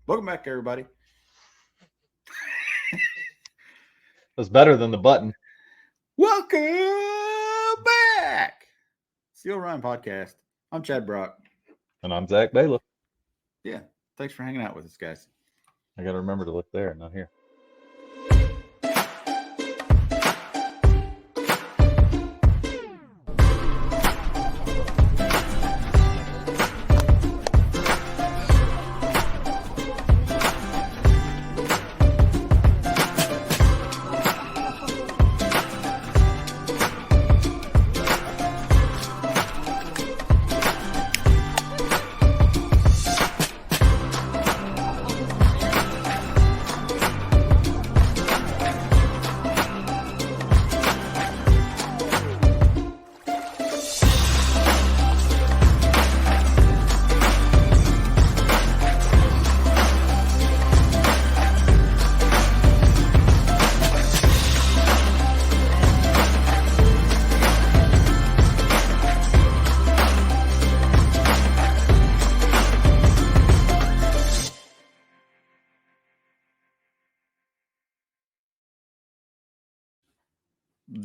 Welcome back, everybody. That's better than the button. Welcome back. It's the Orion Podcast. I'm Chad Brock. And I'm Zach Bailiff. Yeah, thanks for hanging out with us, guys. I got to remember to look there, not here.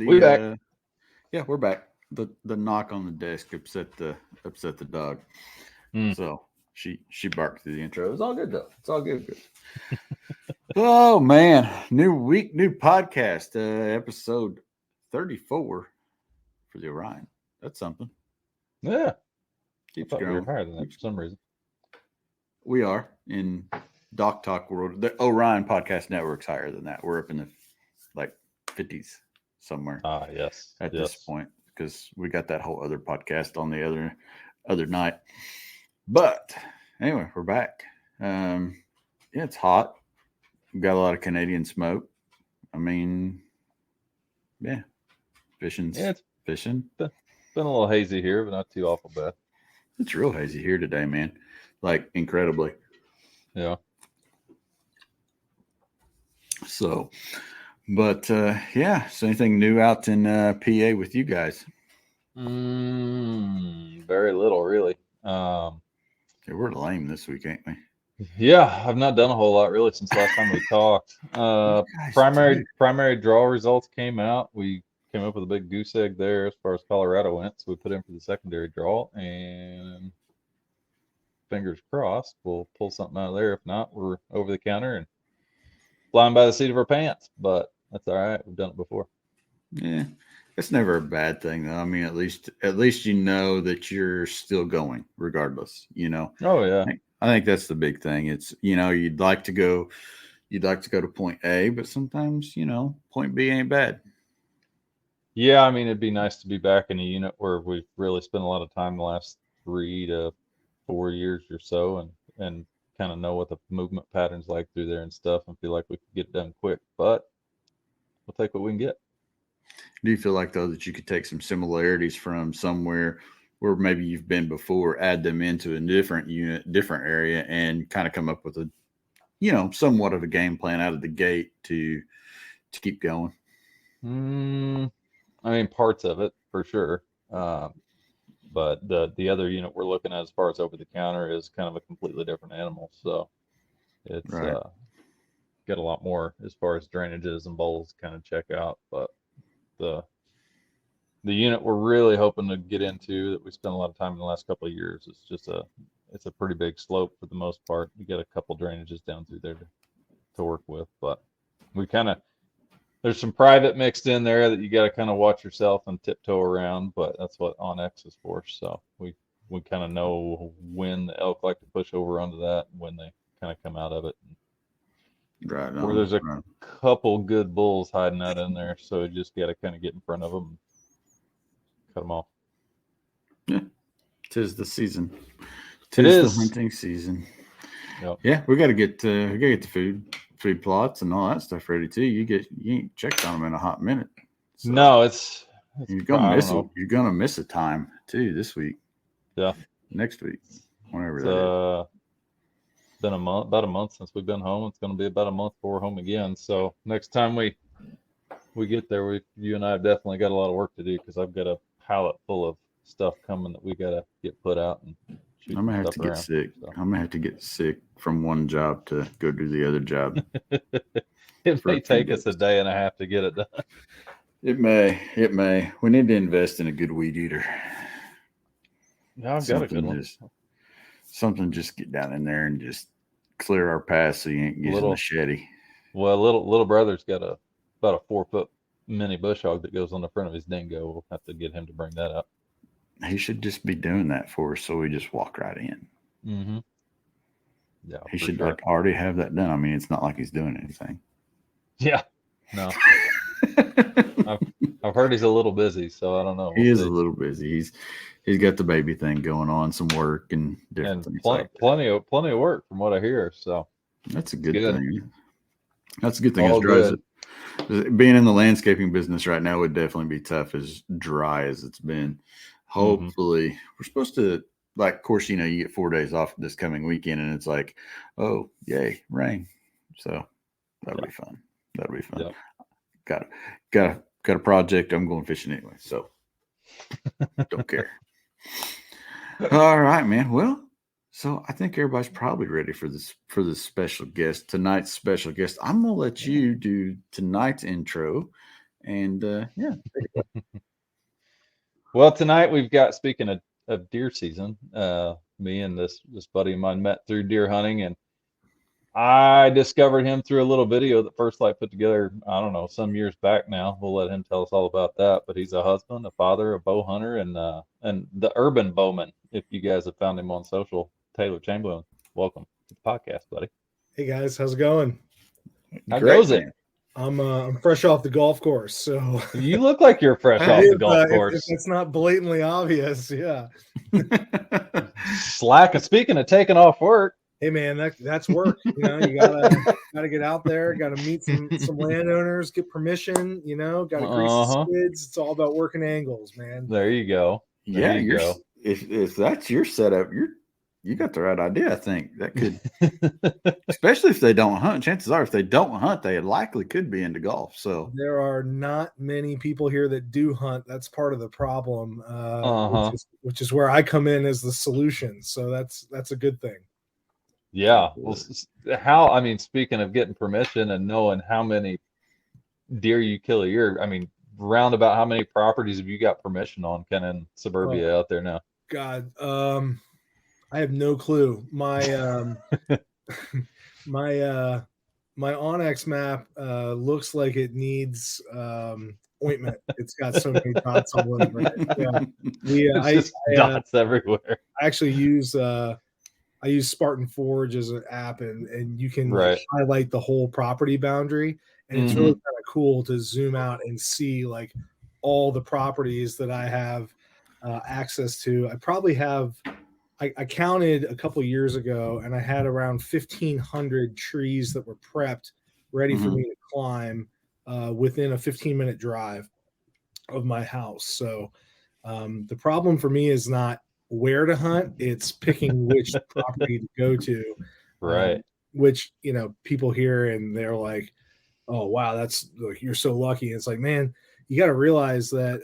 We back. Yeah, we're back. The knock on the desk upset the dog. So she barked through the intro. It's all good though. It's all good. Oh man, new week, new podcast, episode 34 for the Orion. That's something. Yeah. Keeps I thought we were growing. higher than that for some reason. We are in Doc Talk world. The Orion Podcast Network's higher than that. We're up in the like 50s somewhere. Yes. At this point, because we got that whole other podcast on the other night. But anyway, we're back. Yeah, it's hot. We've got a lot of Canadian smoke. I mean, yeah, fishing. It's been a little hazy here, but not too awful bad. It's real hazy here today, man. Like incredibly. Yeah. So, but yeah. So anything new out in PA with you guys? Very little, really. Yeah, we're lame this week, ain't we? Yeah, I've not done a whole lot really since last time we talked. Primary draw results came out. We came up with a big goose egg there as far as Colorado went, so we put in for the secondary draw, and fingers crossed we'll pull something out of there. If not, we're over the counter and flying by the seat of our pants, but that's all right. We've done it before. Yeah, it's never a bad thing though. I mean, at least you know that you're still going regardless, you know. Oh yeah. I think that's the big thing. It's, you know, you'd like to go to point A, but sometimes, you know, point B ain't bad. Yeah, I mean, it'd be nice to be back in a unit where we've really spent a lot of time the last 3 to 4 years or so, and kind of know what the movement patterns like through there and stuff, and feel like we could get it done quick. But we'll take what we can get. Do you feel like though that you could take some similarities from somewhere where maybe you've been before, add them into a different unit, different area, and kind of come up with a, you know, somewhat of a game plan out of the gate to keep going? I mean, parts of it for sure. But the other unit we're looking at as far as over the counter is kind of a completely different animal. So it's Right. Got a lot more as far as drainages and bowls kind of check out. But the unit we're really hoping to get into that we spent a lot of time in the last couple of years is just it's a pretty big slope for the most part. You get a couple drainages down through there to work with, but we kind of, there's some private mixed in there that you got to kind of watch yourself and tiptoe around, but that's what OnX is for. So we kind of know when the elk like to push over onto that and when they kind of come out of it. Right. Where there's a couple good bulls hiding out in there, so you just got to kind of get in front of them and cut them off. Yeah, 'tis the season. It is the hunting season. Yep. Yeah, we got to get the food plots and all that stuff ready too. You ain't checked on them in a hot minute. So no, you're gonna miss it. You're gonna miss a time too this week. Yeah, next week, whenever that is. Been about a month since we've been home. It's going to be about a month before we're home again. So next time we get there, you and I have definitely got a lot of work to do because I've got a pallet full of stuff coming that we got to get put out and shoot I'm gonna have stuff to get around, sick. so. I'm gonna have to get sick from one job to go do the other job. It may take us a day and a half to get it done. It may. It may. We need to invest in a good weed eater. No, I've got a good one. Something just get down in there and just clear our path so you ain't using machete. Well, little brother's got about a 4-foot mini bush hog that goes on the front of his dingo. We'll have to get him to bring that up. He should just be doing that for us, so we just walk right in. Mm-hmm. Yeah, he should like already have that done. I mean, it's not like he's doing anything. Yeah, no. I've heard he's a little busy, so I don't know. He is a little busy. He's got the baby thing going on, some work and different things. Plenty of work from what I hear. So that's a good thing. That's a good thing. Being in the landscaping business right now would definitely be tough, as dry as it's been. Hopefully, we're supposed to, like, of course, you get 4 days off this coming weekend, and it's like, oh, yay, rain. So that'll be fun. That'll be fun. Yep. Got a project. I'm going fishing anyway, so don't care. All right, man. Well, so I think everybody's probably ready for this special guest. Tonight's special guest. I'm gonna let you do tonight's intro, and Well, tonight we've got, speaking of deer season, me and this buddy of mine met through deer hunting, and I discovered him through a little video that First Light put together, I don't know, some years back now. We'll let him tell us all about that. But he's a husband, a father, a bow hunter, and the urban bowman. If you guys have found him on social, Taylor Chamberlin. Welcome to the podcast, buddy. Hey guys, how's it going? How goes it? I'm fresh off the golf course, so you look like you're fresh off the golf course. If it's not blatantly obvious, yeah. Slack. Speaking of taking off work. Hey man, that's work. You gotta get out there, gotta meet some landowners, get permission, gotta grease the skids. It's all about working angles, man. There you go. If that's your setup, you got the right idea. I think that could, especially if they don't hunt. Chances are, if they don't hunt, they likely could be into golf. So there are not many people here that do hunt. That's part of the problem, which is where I come in as the solution. So that's a good thing. Yeah. Well, speaking of getting permission and knowing how many deer you kill a year, roundabout how many properties have you got permission on kind of in suburbia out there now? God, I have no clue. My my Onyx map looks like it needs ointment. It's got so many dots all over it. Dots everywhere. I actually use I use Spartan Forge as an app, and you can highlight the whole property boundary, and it's really kind of cool to zoom out and see like all the properties that I have access to. I probably have. I counted a couple years ago, and I had around 1,500 trees that were prepped, ready for me to climb within a 15-minute drive of my house. So the problem for me is not where to hunt; it's picking which property to go to. Right. Which people hear and they're like, "Oh wow, you're so lucky." And it's like, man, you got to realize that.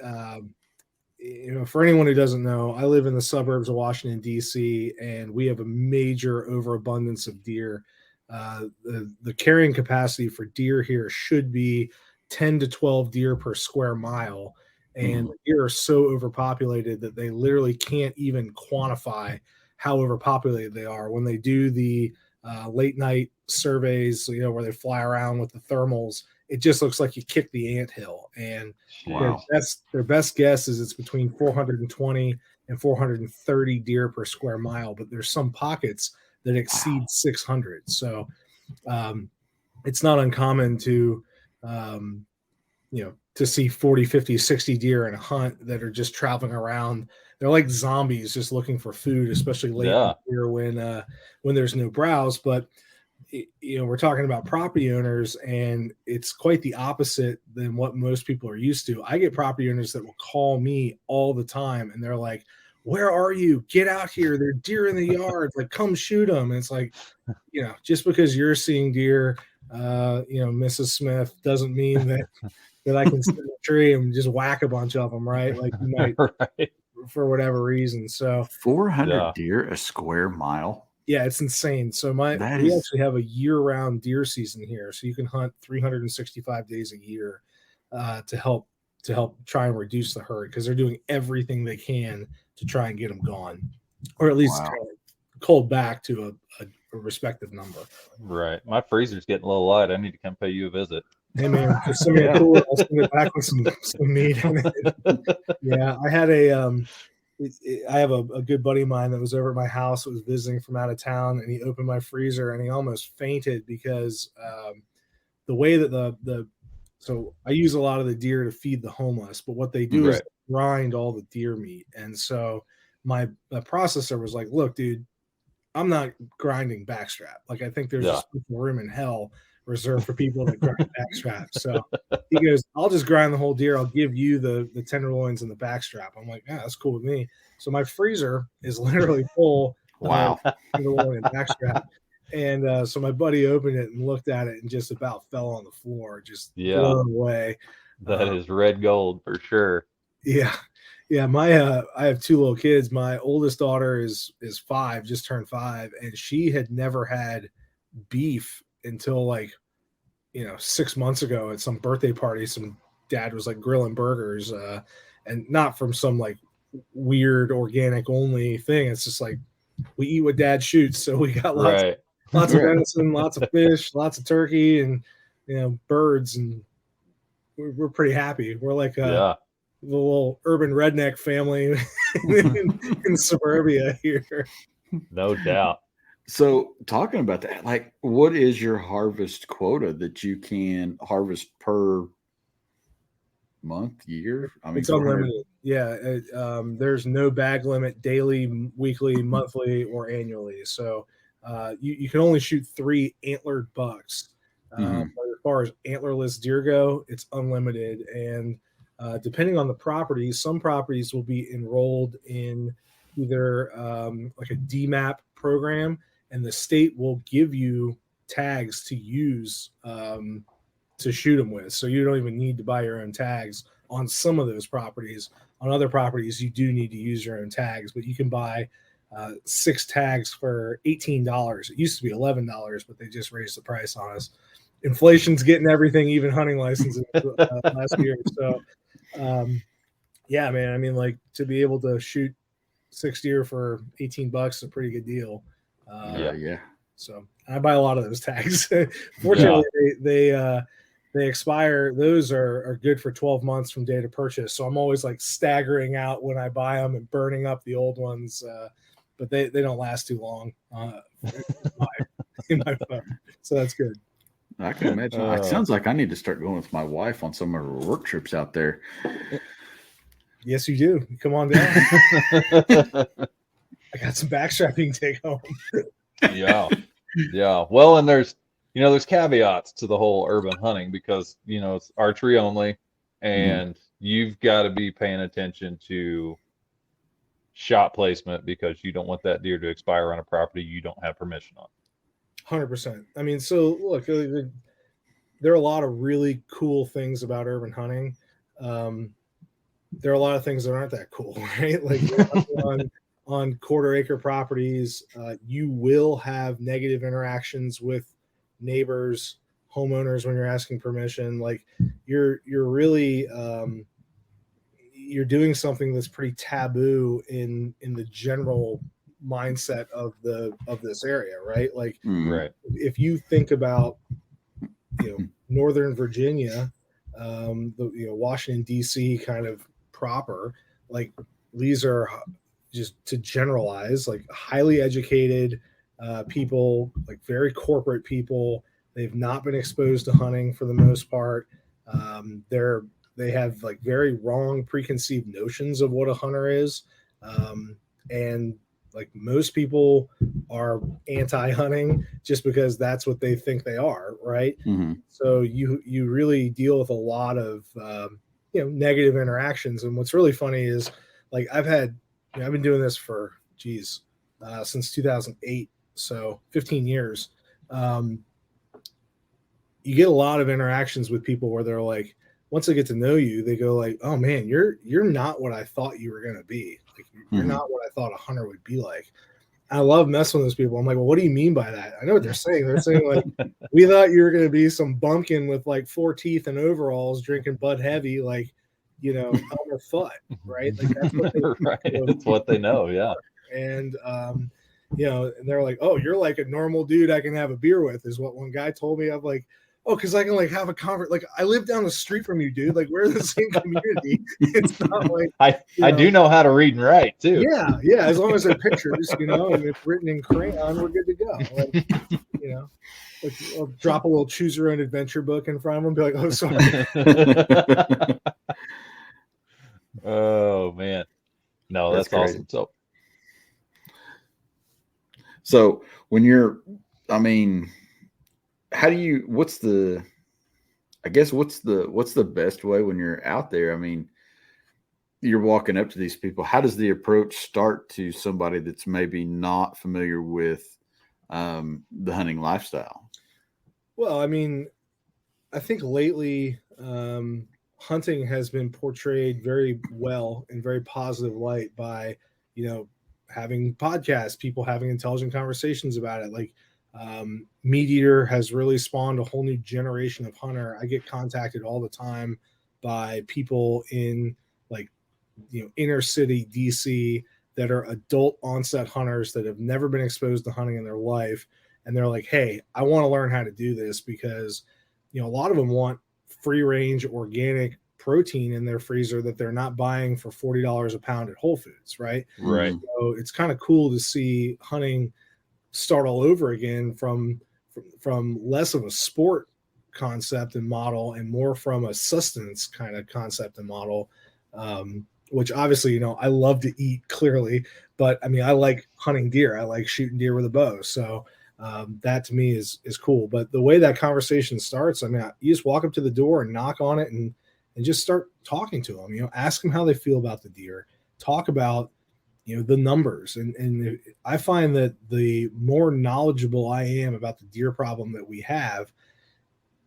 For anyone who doesn't know, I live in the suburbs of Washington, D.C., and we have a major overabundance of deer. The carrying capacity for deer here should be 10 to 12 deer per square mile. And the deer are so overpopulated that they literally can't even quantify how overpopulated they are. When they do the late night surveys, where they fly around with the thermals, it just looks like you kicked the anthill. And their best guess is it's between 420 and 430 deer per square mile, but there's some pockets that exceed 600. So it's not uncommon to see 40, 50, 60 deer in a hunt that are just traveling around. They're like zombies just looking for food, especially late in the year when there's no browse. But we're talking about property owners, and it's quite the opposite than what most people are used to. I get property owners that will call me all the time, and they're like, "Where are you? Get out here. There are deer in the yard. Like, come shoot them." And it's like, just because you're seeing deer, Mrs. Smith, doesn't mean that I can sit in a tree and just whack a bunch of them, right? Like you might, right. for whatever reason. So 400 deer a square mile. Yeah, it's insane. So we actually have a year-round deer season here, so you can hunt 365 days a year to help try and reduce the herd, because they're doing everything they can to try and get them gone, or at least culled back to a respective number. Right. My freezer's getting a little light. I need to come pay you a visit. Hey man, just send me a cooler. I'll send it back with some meat in it. Yeah, I had I have a good buddy of mine that was over at my house, that was visiting from out of town, and he opened my freezer and he almost fainted because the way that so I use a lot of the deer to feed the homeless, but what they do is grind all the deer meat. And so my processor was like, look, dude, I'm not grinding backstrap. Like, I think there's just room in hell reserved for people that grind backstrap. So he goes, I'll just grind the whole deer. I'll give you the tenderloins and the backstrap. I'm like, yeah, that's cool with me. So my freezer is literally full of tenderloin and backstrap. And so my buddy opened it and looked at it and just about fell on the floor, just blown away. That is red gold for sure. Yeah. Yeah. I have two little kids. My oldest daughter is 5, just turned 5. And she had never had beef until 6 months ago at some birthday party. Some dad was like grilling burgers, and not from some like weird organic only thing. It's just like, we eat what dad shoots. So we got lots of venison, lots of fish, lots of turkey, and birds, and we're pretty happy. We're like the little urban redneck family in suburbia here. No doubt. So talking about that, like, what is your harvest quota that you can harvest per month, year? I mean, it's unlimited. Yeah. There's no bag limit, daily, weekly, monthly, or annually. So you can only shoot 3 antlered bucks. But as far as antlerless deer go, it's unlimited. And depending on the property, some properties will be enrolled in either like a DMAP program, and the state will give you tags to use to shoot them with. So you don't even need to buy your own tags on some of those properties. On other properties, you do need to use your own tags, but you can buy 6 tags for $18. It used to be $11, but they just raised the price on us. Inflation's getting everything, even hunting licenses last year. So, yeah, man, I mean, like, to be able to shoot 6 deer for $18 is a pretty good deal. So I buy a lot of those tags. Fortunately, they expire. Those are good for 12 months from date of purchase. So I'm always like staggering out when I buy them and burning up the old ones. But they don't last too long in my phone. So that's good. I can imagine. It sounds like I need to start going with my wife on some of her work trips out there. Yes, you do. Come on down. I got some backstrap you can take home. Yeah. Well, and there's caveats to the whole urban hunting, because it's archery only, and you've got to be paying attention to shot placement, because you don't want that deer to expire on a property you don't have permission on. 100%. I mean, so look, there are a lot of really cool things about urban hunting. There are a lot of things that aren't that cool, right? Like on quarter acre properties, you will have negative interactions with neighbors, homeowners when you're asking permission. Like, you're really you're doing something that's pretty taboo in the general mindset of this area, right? Like, if you think about Northern Virginia, Washington D.C. kind of proper, like, these are, just to generalize, like, highly educated people, like very corporate people. They've not been exposed to hunting for the most part. They have like very wrong preconceived notions of what a hunter is, and like, most people are anti-hunting just because that's what they think they are, right? So you really deal with a lot of negative interactions. And what's really funny is, like, I've been doing this for since 2008, so 15 years. You get a lot of interactions with people where they're like, once they get to know you, they go like, "Oh man, you're not what I thought you were going to be. Like, you're not what I thought a hunter would be like. I love messing with those people. I'm like, well, what do you mean by that? I know what they're saying. They're saying, like, we thought you were going to be some bumpkin with like 4 teeth and overalls drinking Bud Heavy, like, Elmer Fudd, right? Like, that's what That's what they know. Yeah. And, and they're like, oh, you're like a normal dude I can have a beer with, is what one guy told me. I'm like, oh, because I can like have a conversation. Like, I live down the street from you, dude. Like, we're in the same community. It's not like I do know how to read and write too. Yeah. As long as they're pictures, and it's written in crayon, we're good to go. Like, like, I'll drop a little choose your own adventure book in front of them and be like, oh, sorry. Oh man. No, that's awesome. So when you're, how do you, what's the best way when you're out there? You're walking up to these people. How does the approach start to somebody that's maybe not familiar with the hunting lifestyle? Well, I think lately hunting has been portrayed very well in very positive light by, having podcasts, people having intelligent conversations about it. Like, Meat Eater has really spawned a whole new generation of hunter. I get contacted all the time by people in like, inner city DC that are adult onset hunters that have never been exposed to hunting in their life. And they're like, hey, I want to learn how to do this because, a lot of them want free range organic protein in their freezer that they're not buying for $40 a pound at Whole Foods. Right. So it's kind of cool to see hunting start all over again from less of a sport concept and model and more from a sustenance kind of concept and model, which obviously, I love to eat clearly, but I like hunting deer. I like shooting deer with a bow. So that to me is cool. But the way that conversation starts, you just walk up to the door and knock on it and just start talking to them, ask them how they feel about the deer, talk about, the numbers. And I find that the more knowledgeable I am about the deer problem that we have,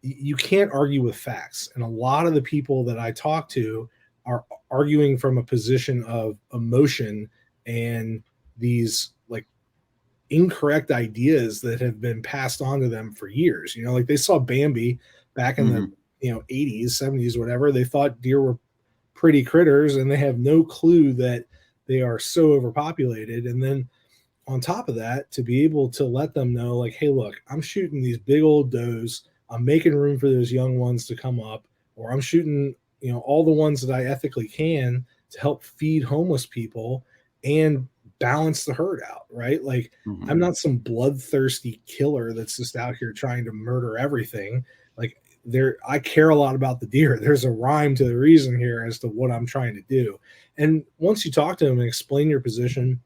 you can't argue with facts. And a lot of the people that I talk to are arguing from a position of emotion and these like incorrect ideas that have been passed on to them for years. Like they saw Bambi back in the 80s, 70s, whatever. They thought deer were pretty critters and they have no clue that they are so overpopulated. And then on top of that, to be able to let them know, like, hey, look, I'm shooting these big old does. I'm making room for those young ones to come up, or I'm shooting, all the ones that I ethically can to help feed homeless people and balance the herd out, right? Like, I'm not some bloodthirsty killer that's just out here trying to murder everything. Like, I care a lot about the deer. There's a rhyme to the reason here as to what I'm trying to do. And once you talk to them and explain your position,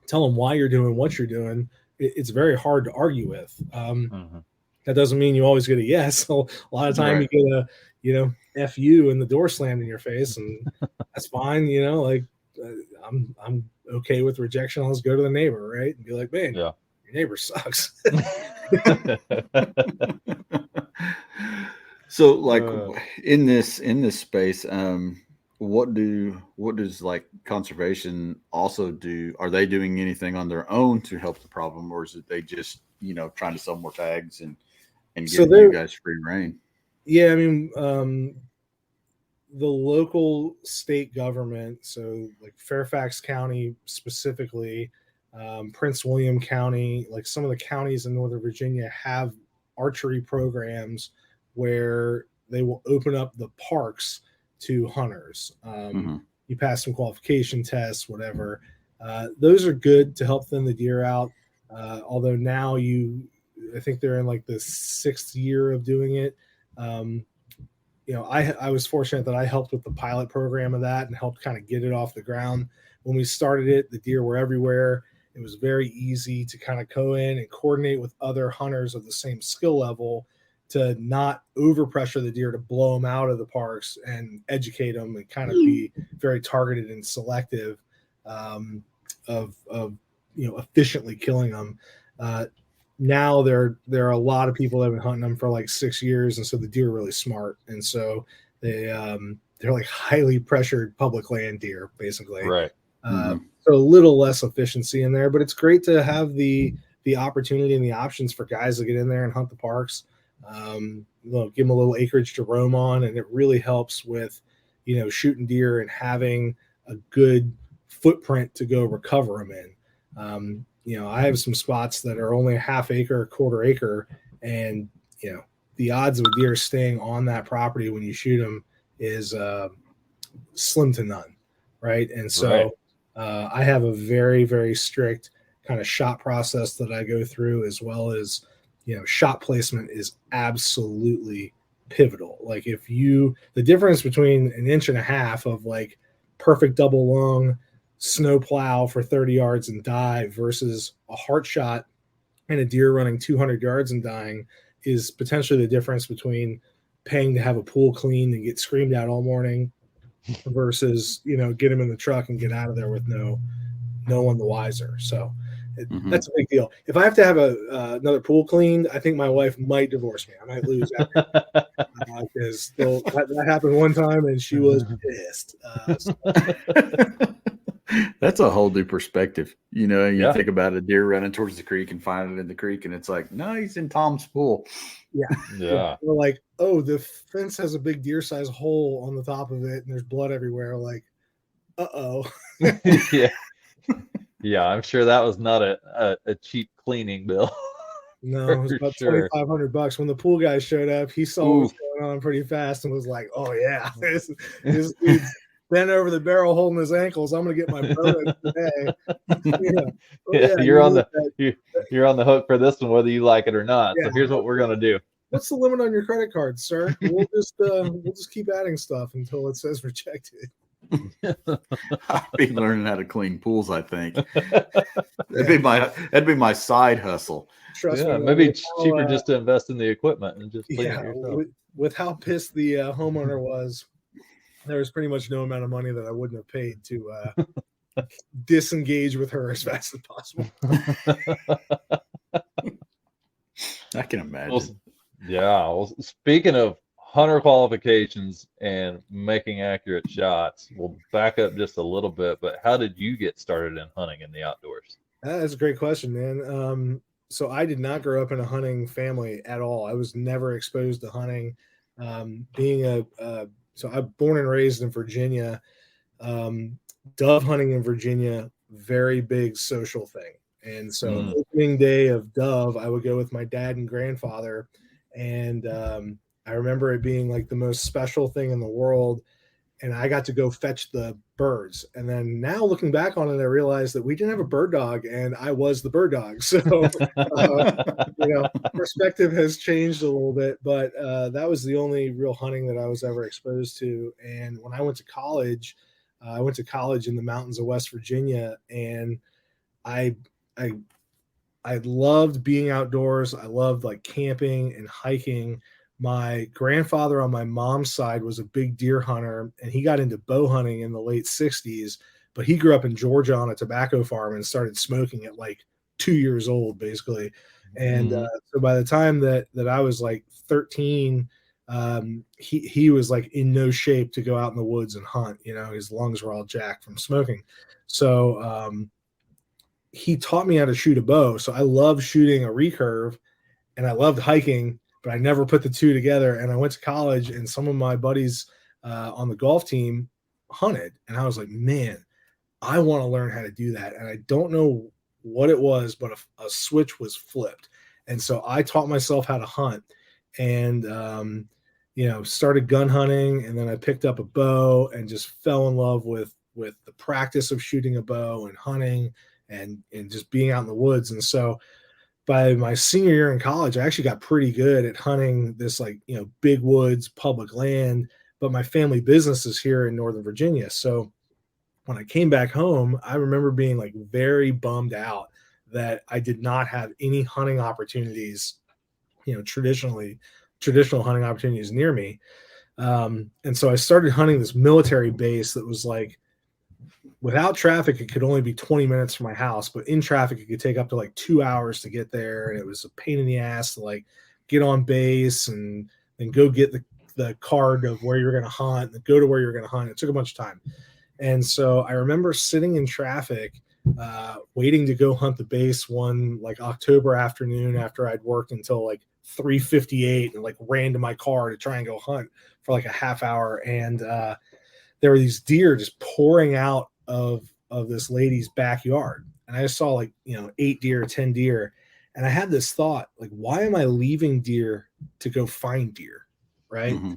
tell them why you're doing what you're doing, it's very hard to argue with. That doesn't mean you always get a yes. So a lot of time you get a, F you and the door slammed in your face, and that's fine. I'm okay with rejection. I'll just go to the neighbor, right? And be like, man, your neighbor sucks. So like in this space, what does like conservation also do? Are they doing anything on their own to help the problem, or is it they just, trying to sell more tags and give you guys free reign? Yeah. The local state government, so like Fairfax County specifically, Prince William County, like some of the counties in Northern Virginia have archery programs where they will open up the parks to hunters. You pass some qualification tests, whatever. Those are good to help thin the deer out. Although now I think they're in like the 6th year of doing it. I was fortunate that I helped with the pilot program of that and helped kind of get it off the ground. When we started it, the deer were everywhere. It was very easy to kind of go in and coordinate with other hunters of the same skill level to not overpressure the deer, to blow them out of the parks and educate them and kind of be very targeted and selective of efficiently killing them. Now there are a lot of people that have been hunting them for like 6 years, and so the deer are really smart, and so they're like highly pressured public land deer, basically. Right. So a little less efficiency in there, but it's great to have the opportunity and the options for guys to get in there and hunt the parks. Give them a little acreage to roam on, and it really helps with, shooting deer and having a good footprint to go recover them in. I have some spots that are only a half acre, quarter acre, and the odds of a deer staying on that property when you shoot them is slim to none, right? And so I have a very, very strict kind of shot process that I go through, as well as shot placement is absolutely pivotal. Like the difference between an inch and a half of like perfect double lung snow plow for 30 yards and die versus a heart shot and a deer running 200 yards and dying is potentially the difference between paying to have a pool cleaned and get screamed at all morning versus, get him in the truck and get out of there with no one the wiser. So that's a big deal. If I have to have another pool cleaned, I think my wife might divorce me. I might lose because that happened one time and she was pissed. That's a whole new perspective. You think about a deer running towards the creek and finding it in the creek, and it's like, no, he's in Tom's pool. Yeah. We're like, oh, the fence has a big deer size hole on the top of it, and there's blood everywhere. Like, uh-oh. Yeah, I'm sure that was not a cheap cleaning bill. No, it was about $2,500. When the pool guy showed up, he saw what was going on pretty fast and was like, "Oh yeah, this dude's bent over the barrel holding his ankles. I'm gonna get my bonus today." You're on the hook for this one, whether you like it or not. So here's what we're gonna do. What's the limit on your credit card, sir? We'll just keep adding stuff until it says rejected. I'd be learning how to clean pools, I think. That'd be my side hustle. Trust me, maybe it's cheaper just to invest in the equipment and just clean it yourself. With how pissed the homeowner was, there was pretty much no amount of money that I wouldn't have paid to disengage with her as fast as possible. I can imagine. Well, speaking of hunter qualifications and making accurate shots, we'll back up just a little bit, but how did you get started in hunting in the outdoors? That's a great question, man. So I did not grow up in a hunting family at all. I was never exposed to hunting. So I'm born and raised in Virginia. Dove hunting in Virginia, very big social thing. And so opening day of dove, I would go with my dad and grandfather, and I remember it being like the most special thing in the world. And I got to go fetch the birds. And then now looking back on it, I realized that we didn't have a bird dog and I was the bird dog. So, perspective has changed a little bit, but that was the only real hunting that I was ever exposed to. And when I went to college in the mountains of West Virginia, and I loved being outdoors. I loved like camping and hiking. My grandfather on my mom's side was a big deer hunter, and he got into bow hunting in the late 60s, but he grew up in Georgia on a tobacco farm and started smoking at like 2 years old, basically. And so by the time that I was like 13, he was like in no shape to go out in the woods and hunt. His lungs were all jacked from smoking. So he taught me how to shoot a bow. So I loved shooting a recurve and I loved hiking, but I never put the two together. And I went to college, and some of my buddies on the golf team hunted. And I was like, man, I want to learn how to do that. And I don't know what it was, but a switch was flipped. And so I taught myself how to hunt and, started gun hunting. And then I picked up a bow and just fell in love with the practice of shooting a bow and hunting and just being out in the woods. And so by my senior year in college, I actually got pretty good at hunting this big woods, public land, but my family business is here in Northern Virginia. So when I came back home, I remember being like very bummed out that I did not have any hunting opportunities, traditional hunting opportunities near me. And so I started hunting this military base that was like, without traffic, it could only be 20 minutes from my house, but in traffic, it could take up to like 2 hours to get there. And it was a pain in the ass to like get on base and then go get the card of where you're going to hunt and go to where you're going to hunt. It took a bunch of time. And so I remember sitting in traffic, waiting to go hunt the base one like October afternoon after I'd worked until like 3:58 and like ran to my car to try and go hunt for like a half hour. And there were these deer just pouring out of this lady's backyard. And I just saw like, 8 deer, 10 deer. And I had this thought, like, why am I leaving deer to go find deer? Right. Mm-hmm.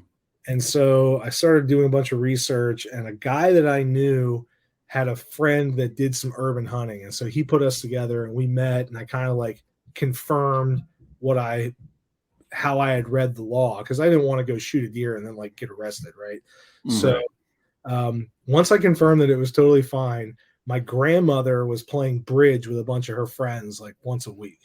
And so I started doing a bunch of research, and a guy that I knew had a friend that did some urban hunting. And so he put us together and we met, and I kind of like confirmed how I had read the law, because I didn't want to go shoot a deer and then like get arrested. Right. Mm-hmm. So once I confirmed that it was totally fine, my grandmother was playing bridge with a bunch of her friends like once a week.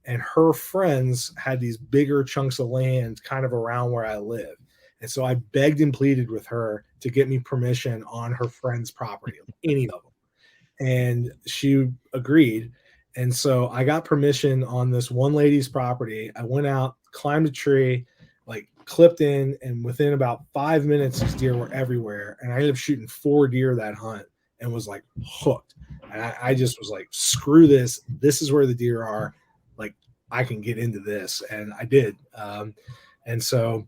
And her friends had these bigger chunks of land kind of around where I live. And so I begged and pleaded with her to get me permission on her friend's property, any of them. And she agreed. And so I got permission on this one lady's property. I went out, climbed a tree, like clipped in, and within about 5 minutes, these deer were everywhere. And I ended up shooting 4 deer that hunt and was like hooked. And I just was like, screw this. This is where the deer are. Like, I can get into this. And I did. And so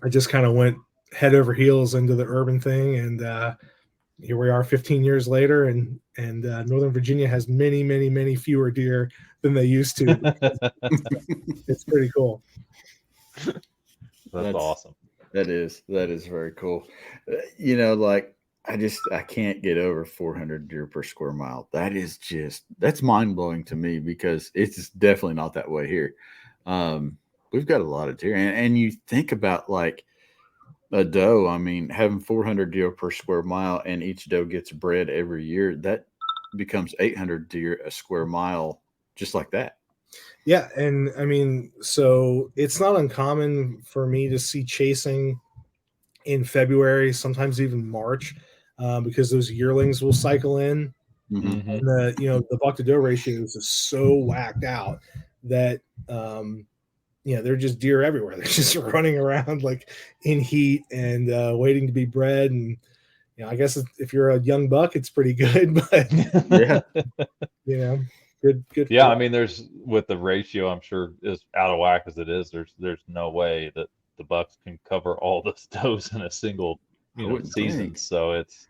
I just kind of went head over heels into the urban thing. And here we are 15 years later. And Northern Virginia has many, many, many fewer deer than they used to. It's pretty cool. That's awesome. That is very cool. Like I can't get over 400 deer per square mile. That's mind blowing to me, because it's definitely not that way here. We've got a lot of deer, and you think about like a doe. I mean, having 400 deer per square mile, and each doe gets bred every year, that becomes 800 deer a square mile, just like that. Yeah. And I mean, so it's not uncommon for me to see chasing in February, sometimes even March, because those yearlings will cycle in. Mm-hmm. And the buck to doe ratio is just so whacked out that, they're just deer everywhere. They're just running around like in heat and waiting to be bred. And, I guess if you're a young buck, it's pretty good, but yeah, good. Yeah. I mean, there's, with the ratio, I'm sure is out of whack as it is. There's no way that the bucks can cover all the does in a single, season. Think. So it's,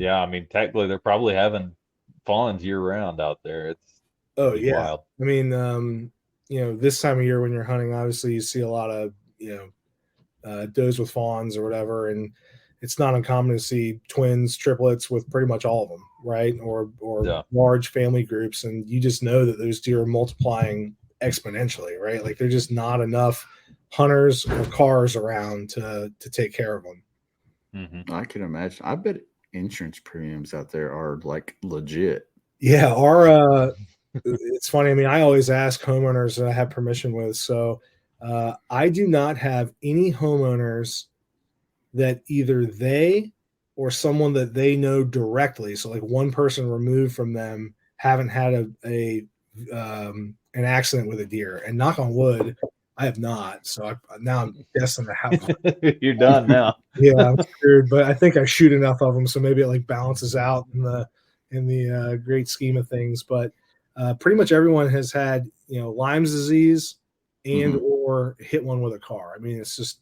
I mean, technically they're probably having fawns year round out there. It's wild. I mean, this time of year when you're hunting, obviously you see a lot of, does with fawns or whatever. And it's not uncommon to see twins, triplets with pretty much all of them. Right. Or large family groups. And you just know that those deer are multiplying exponentially, right? Like there's just not enough hunters or cars around to take care of them. Mm-hmm. I can imagine. I bet insurance premiums out there are like legit. Yeah. It's funny. I mean, I always ask homeowners that I have permission with. So I do not have any homeowners that either they or someone that they know directly, so like one person removed from them, haven't had an accident with a deer. And knock on wood, I have not. So now I'm destined to have. You're done now. Yeah, I'm screwed. But I think I shoot enough of them, so maybe it like balances out in the great scheme of things. But pretty much everyone has had Lyme's disease and or hit one with a car. I mean, it's just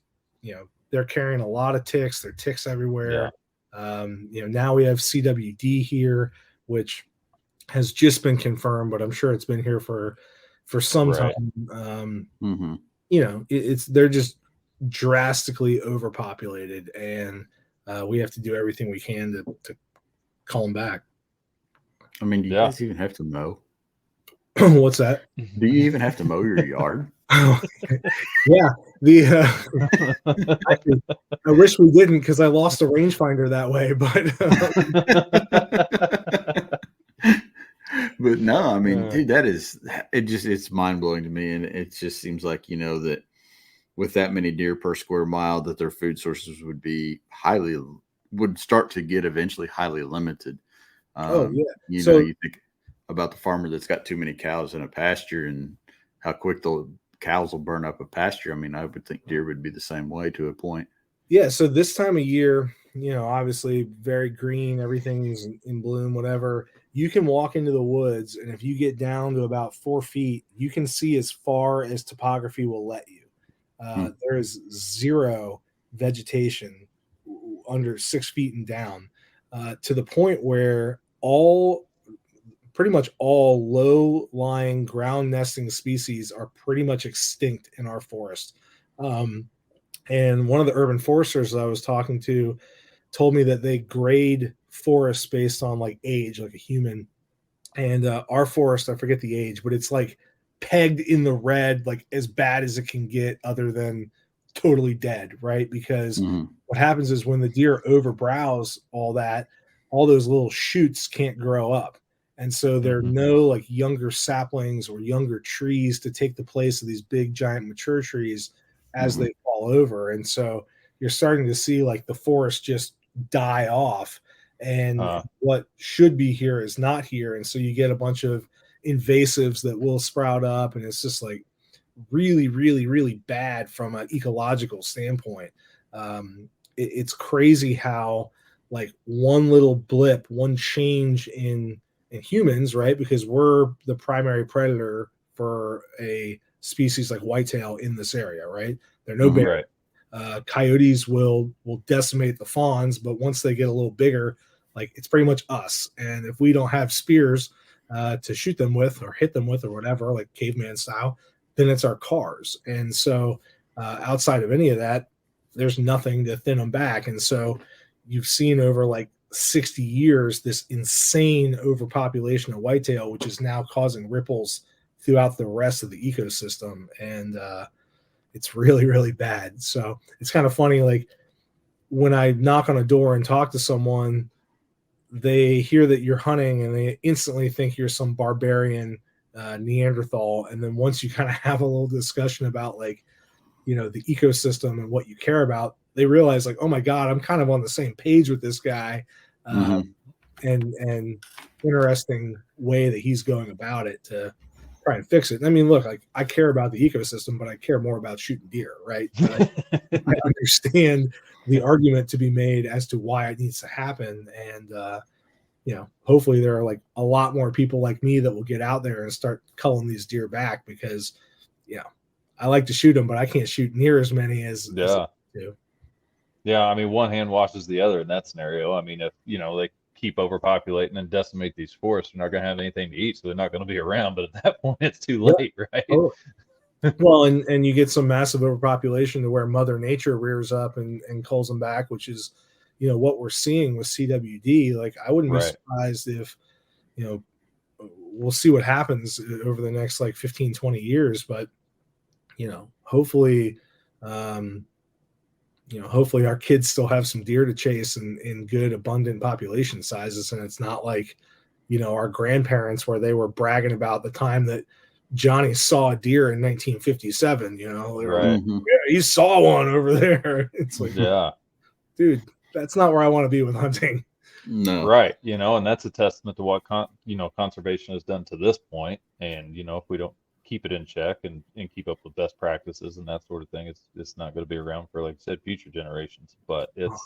they're carrying a lot of ticks. There are ticks everywhere. Yeah. Now we have CWD here, which has just been confirmed, but I'm sure it's been here for some time. They're just drastically overpopulated, and we have to do everything we can to call them back. I mean, do you guys even have to mow? What's that? Do you even have to mow your yard? Yeah. I wish we didn't, because I lost a rangefinder that way. But no, I mean, dude, it's mind blowing to me, and it just seems like that with that many deer per square mile, that their food sources would start to get eventually highly limited. You think about the farmer that's got too many cows in a pasture and how quick the cows will burn up a pasture. I mean, I would think deer would be the same way to a point. Yeah. So this time of year, obviously very green, everything's in bloom, whatever. You can walk into the woods, and if you get down to about 4 feet, you can see as far as topography will let you. There is zero vegetation under 6 feet and down, to the point where pretty much all low-lying ground nesting species are pretty much extinct in our forest. And one of the urban foresters that I was talking to told me that they grade forests based on like age, like a human. And our forest, I forget the age, but it's like pegged in the red, like as bad as it can get, other than totally dead, right? Because what happens is when the deer overbrowse all those little shoots can't grow up. And so there are no like younger saplings or younger trees to take the place of these big giant mature trees as they fall over. And so you're starting to see like the forest just die off, and what should be here is not here. And so you get a bunch of invasives that will sprout up, and it's just like really, really, really bad from an ecological standpoint. It's crazy how like one little blip, one change in humans, right? Because we're the primary predator for a species like whitetail in this area, right? They're no bigger. Right. Coyotes will decimate the fawns, but once they get a little bigger, like it's pretty much us. And if we don't have spears to shoot them with or hit them with or whatever, like caveman style, then it's our cars. And so outside of any of that, there's nothing to thin them back. And so you've seen over like 60 years this insane overpopulation of whitetail, which is now causing ripples throughout the rest of the ecosystem. And it's really, really bad. So it's kind of funny. Like when I knock on a door and talk to someone, they hear that you're hunting and they instantly think you're some barbarian Neanderthal. And then once you kind of have a little discussion about like, the ecosystem and what you care about, they realize like, oh my God, I'm kind of on the same page with this guy. And interesting way that he's going about it to try and fix it. I mean, look, like I care about the ecosystem, but I care more about shooting deer, right? I understand the argument to be made as to why it needs to happen. And, hopefully there are like a lot more people like me that will get out there and start culling these deer back, because, I like to shoot them, but I can't shoot near as many as I do. Yeah. I mean, one hand washes the other in that scenario. I mean, if, they keep overpopulating and decimate these forests, they're not going to have anything to eat, so they're not going to be around. But at that point, it's too late, right? Oh. Well, and you get some massive overpopulation to where Mother Nature rears up and culls them back, which is, what we're seeing with CWD. Like, I wouldn't be surprised if, we'll see what happens over the next like 15, 20 years. But, hopefully, hopefully our kids still have some deer to chase in good, abundant population sizes. And it's not like, our grandparents where they were bragging about the time that Johnny saw a deer in 1957, Right. Yeah, he saw one over there. It's like, dude, that's not where I want to be with hunting. No. Right. And that's a testament to what, conservation has done to this point. And, if we don't keep it in check and keep up with best practices and that sort of thing, it's not going to be around for, like I said, future generations. But it's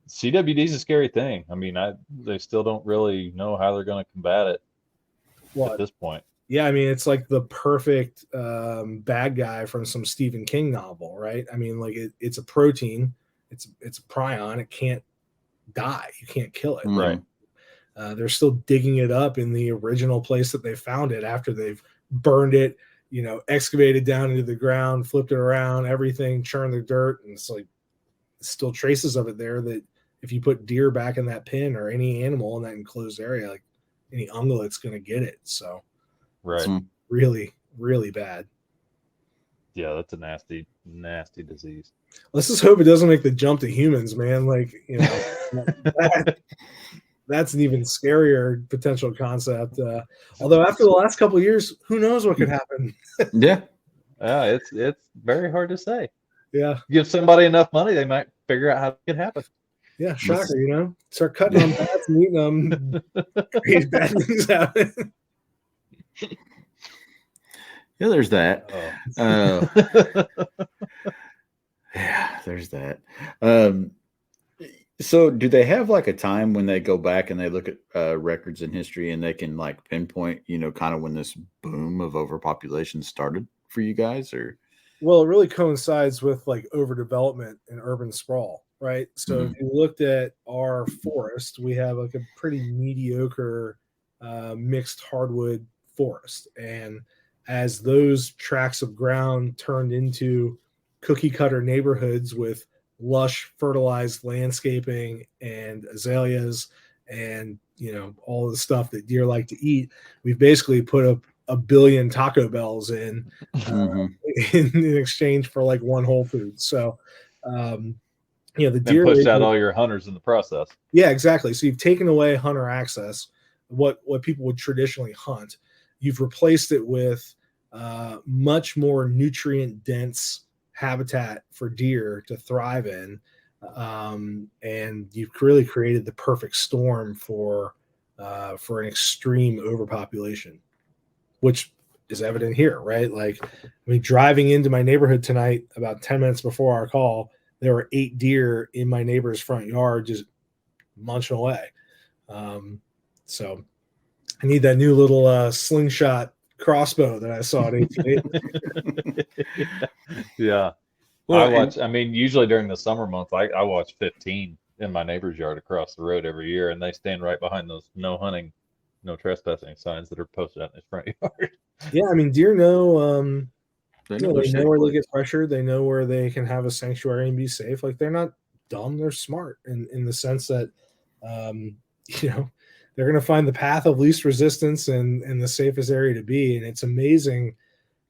CWD is a scary thing. I mean, they still don't really know how they're going to combat it at this point. Yeah, I mean, it's like the perfect bad guy from some Stephen King novel, right? I mean, like it's a protein, it's a prion, it can't die, you can't kill it, right? They're still digging it up in the original place that they found it after they've burned it, excavated down into the ground, flipped it around, everything, churned the dirt, and it's like still traces of it there. That if you put deer back in that pen or any animal in that enclosed area, like any ungulate's going to get it. So. Right. It's really, really bad. Yeah, that's a nasty, nasty disease. Let's just hope it doesn't make the jump to humans, man. Like, that's an even scarier potential concept. Although after the last couple of years, who knows what could happen? Yeah, it's very hard to say. Yeah, give somebody enough money, they might figure out how it could happen. Yeah, shocker. Start cutting on bats and eating them. Crazy bad things happen. Yeah, there's that. Yeah, there's that. So do they have like a time when they go back and they look at records in history and they can like pinpoint, kind of when this boom of overpopulation started for you guys, or? Well, it really coincides with like overdevelopment and urban sprawl, right? So if you looked at our forest, we have like a pretty mediocre mixed hardwood forest. And as those tracts of ground turned into cookie cutter neighborhoods with lush fertilized landscaping and azaleas and all the stuff that deer like to eat, we've basically put up a billion Taco Bells in exchange for like one Whole Foods. So the deer pushed out all your hunters in the process. Yeah, exactly. So you've taken away hunter access, what people would traditionally hunt. You've replaced it with much more nutrient dense habitat for deer to thrive in, and you've really created the perfect storm for an extreme overpopulation, which is evident here, right? Like, I mean, driving into my neighborhood tonight, about 10 minutes before our call, there were 8 deer in my neighbor's front yard just munching away. So I need that new little slingshot crossbow that I saw at 88. Yeah. Well, usually during the summer months, I watch 15 in my neighbor's yard across the road every year, and they stand right behind those no hunting, no trespassing signs that are posted out in his front yard. Yeah, I mean, deer know, they know where place. they get pressured. They know where they can have a sanctuary and be safe. Like, they're not dumb; they're smart in the sense that, they're going to find the path of least resistance and the safest area to be. And it's amazing,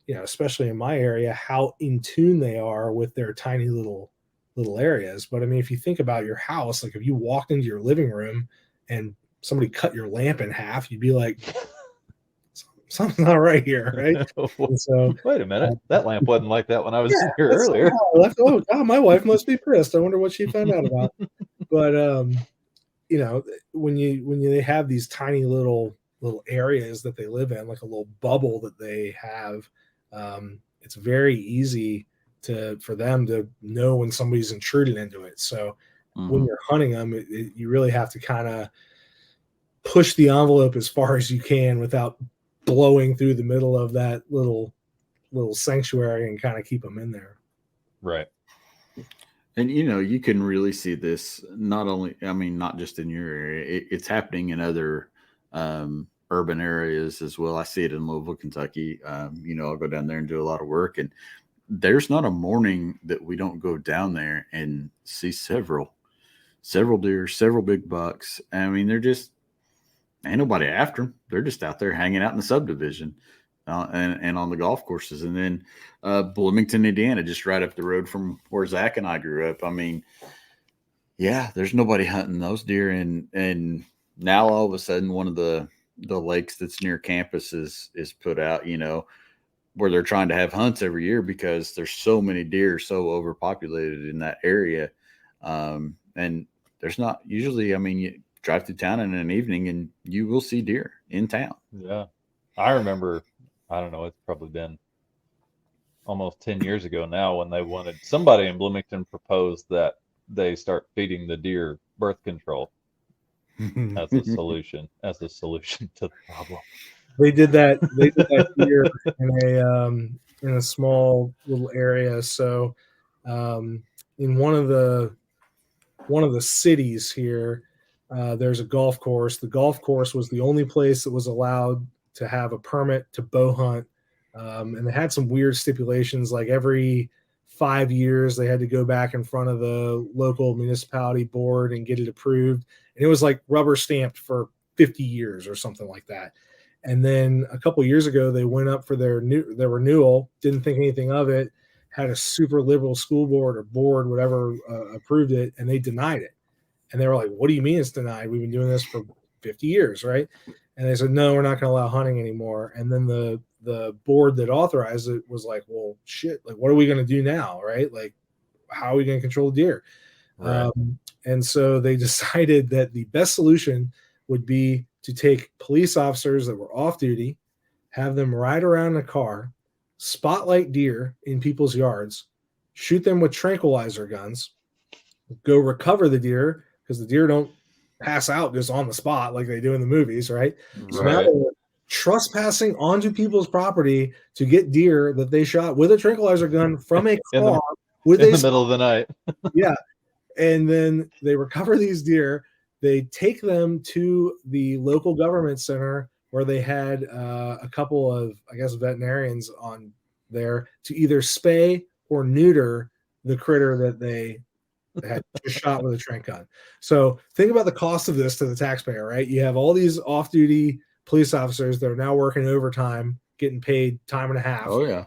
especially in my area, how in tune they are with their tiny little areas. But I mean, if you think about your house, like if you walked into your living room and somebody cut your lamp in half, you'd be like, something's not right here, right? And so, wait a minute, that lamp wasn't like that when I was here earlier. Oh God, my wife must be pissed. I wonder what she found out about. But when they have these tiny little areas that they live in, like a little bubble that they have, it's very easy for them to know when somebody's intruded into it. So when you're hunting them, you really have to kind of push the envelope as far as you can without blowing through the middle of that little sanctuary and kind of keep them in there. Right. And you can really see this not just in your area. It's happening in other urban areas as well. I see it in Louisville, Kentucky. I'll go down there and do a lot of work, and there's not a morning that we don't go down there and see several deer, several big bucks. I mean, they're just ain't nobody after them. They're just out there hanging out in the subdivision and on the golf courses. And then Bloomington, Indiana, just right up the road from where Zach and I grew up. I mean, yeah, there's nobody hunting those deer. And now all of a sudden, one of the lakes that's near campus is put out, where they're trying to have hunts every year because there's so many deer, so overpopulated in that area. And there's not usually, you drive through town in an evening and you will see deer in town. Yeah. I remember, I don't know, it's probably been almost 10 years ago now when somebody in Bloomington proposed that they start feeding the deer birth control as a solution to the problem. They did that here in a small little area. So in one of the cities here, there's a golf course. The golf course was the only place that was allowed to have a permit to bow hunt. And they had some weird stipulations, like every 5 years they had to go back in front of the local municipality board and get it approved. And it was like rubber stamped for 50 years or something like that. And then a couple years ago, they went up for their renewal, didn't think anything of it, had a super liberal school board or board, whatever, approved it, and they denied it. And they were like, what do you mean it's denied? We've been doing this for 50 years, right? And they said, no, we're not going to allow hunting anymore. And then the board that authorized it was like, well, shit, like, what are we going to do now, right? Like, how are we going to control deer? Right. And so they decided that the best solution would be to take police officers that were off duty, have them ride around in a car, spotlight deer in people's yards, shoot them with tranquilizer guns, go recover the deer, because the deer don't pass out just on the spot like they do in the movies, right? So now Right. they're trespassing onto people's property to get deer that they shot with a tranquilizer gun from a car with In the middle of the night. yeah. And then they recover these deer. They take them to the local government center where they had a couple of, I guess, veterinarians on there to either spay or neuter the critter that they had just shot with a tranq gun. So think about the cost of this to the taxpayer, right? You have all these off-duty police officers that are now working overtime, getting paid time and a half. Oh yeah.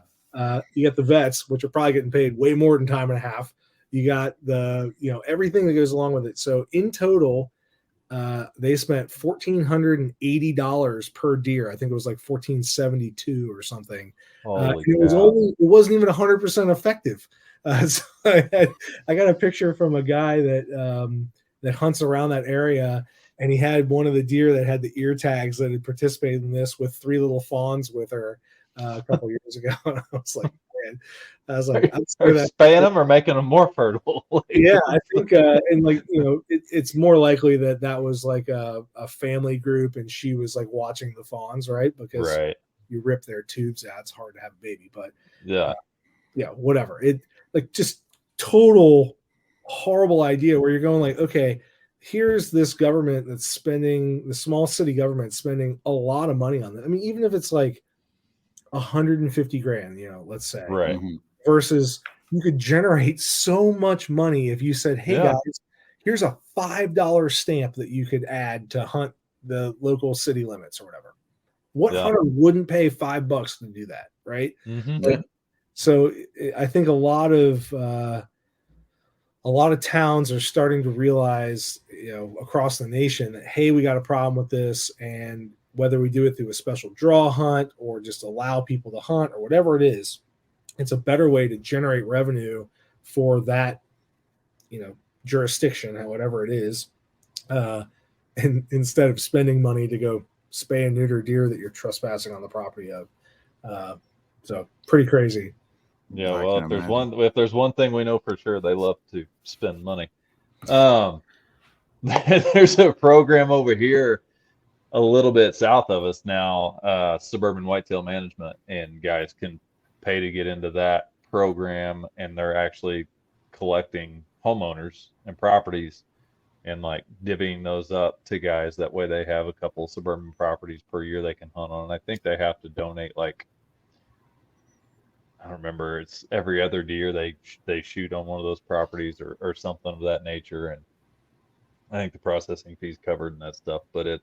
You got the vets, which are probably getting paid way more than time and a half. You got the, everything that goes along with it. So in total, they spent $1,480 per deer. I think it was like $1,472 or something. It wasn't even 100% effective. So I got a picture from a guy that hunts around that area, and he had one of the deer that had the ear tags that had participated in this with 3 little fawns with her a couple years ago. And I was like, man, I'm spaying them or making them more fertile. Yeah, I think, it's more likely that was like a family group, and she was like watching the fawns, right? Because you rip their tubes out, it's hard to have a baby. But whatever. It like just total horrible idea where you're going like, okay, here's this government that's spending, the small city government spending a lot of money on that. I mean, even if it's like 150 grand, let's say, right. Versus you could generate so much money if you said, hey guys, here's a $5 stamp that you could add to hunt the local city limits or whatever. What hunter wouldn't pay $5 to do that? Right. So I think a lot of towns are starting to realize, across the nation that, hey, we got a problem with this. And whether we do it through a special draw hunt or just allow people to hunt or whatever it is, it's a better way to generate revenue for that, jurisdiction, whatever it is. And instead of spending money to go spay and neuter deer that you're trespassing on the property of. So pretty crazy. Yeah, well, if there's one thing we know for sure, they love to spend money. There's a program over here a little bit south of us now, Suburban Whitetail Management, and guys can pay to get into that program, and they're actually collecting homeowners and properties and like divvying those up to guys. That way they have a couple suburban properties per year they can hunt on. And I think they have to donate like, I don't remember, it's every other deer they shoot on one of those properties or something of that nature. And I think the processing fee's covered and that stuff, but it